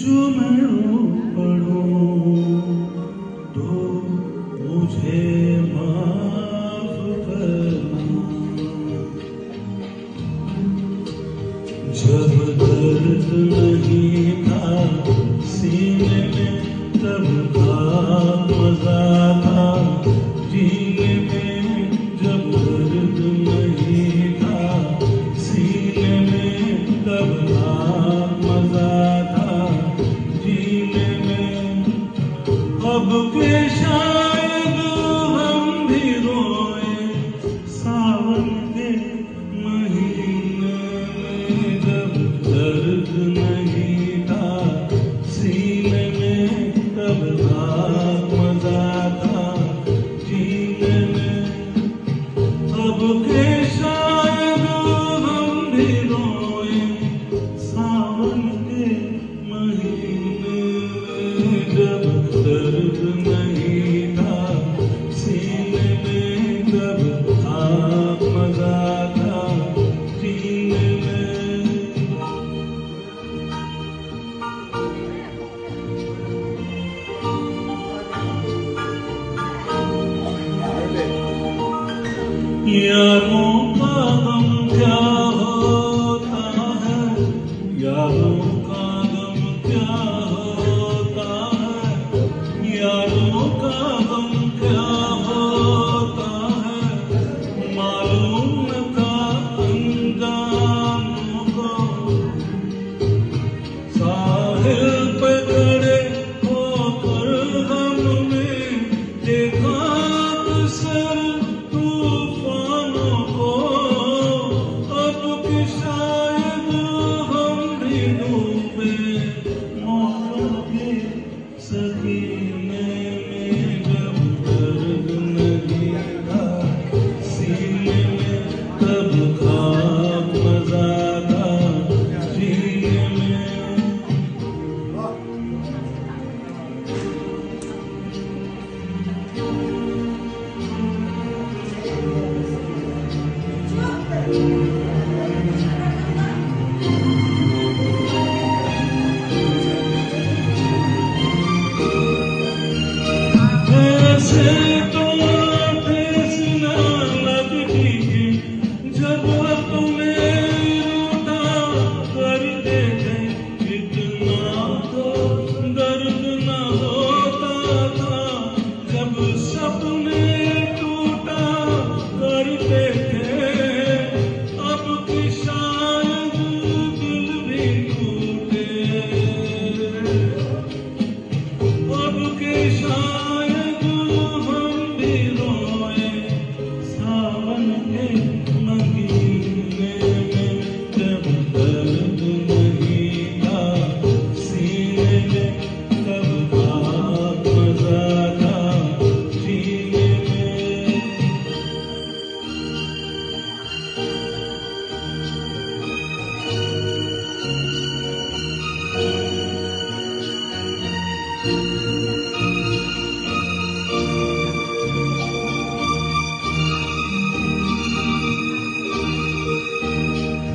जो मैं रो पड़ूं तो मुझे माफ करना। जब दर्द नहीं था सीने में तब था मजा था जीने में। जब दर्द नहीं था सीने में तब था मजा था जीने में। अब के शायद हम भी रोए सावन के महीने में। जब दर्द नहीं था सीने में तब था मजा था जीने में। अब के शायद हम भी रोए सावन के महीने में। जब दर्द नहीं था सीने में तब था मजा था जीने में। यारों का गम क्या होता है, यारों का गम क्या होता है, यारों का गम क्या होता है। मालूम था अनजानों को साहिल पे खड़े होकर हमने देखा अक्सर तूफानों को। अब कि शायद हम भी डूबे मौत के सकीने में। जब दर्द नहीं था सीने में तब था मजा था जीने में। ऐसे तो ठेस न लगती जब अपने रूठा करते थे। इतना तो दर्द न होता था जब सपने टूटा करते थे। अब कि शायद दिल भी टूटे, अब के शायद हम भी रोए सावन के महीने में। जब दर्द नहीं था सीने में तब था मजा था जीने में।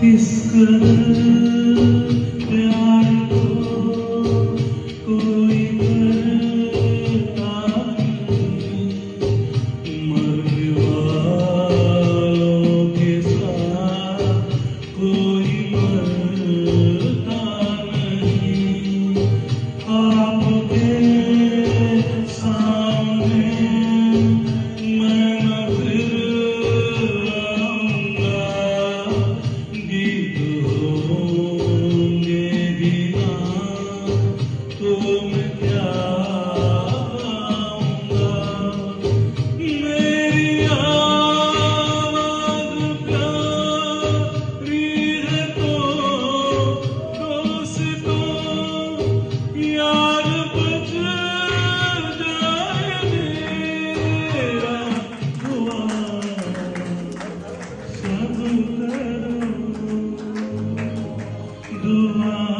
इस कदर प्यार को कोई करता नहीं। मरने वालों के साथ कोई मरता नहीं। आपके सामने मैं न फिर आऊंगा। गीत होंगे गिना तो मैं क्या गाऊंगा। मेरी आवाज़ प्यारी है तो दोस्तों यार बच जाए मेरा दुआ सब करो दुआ।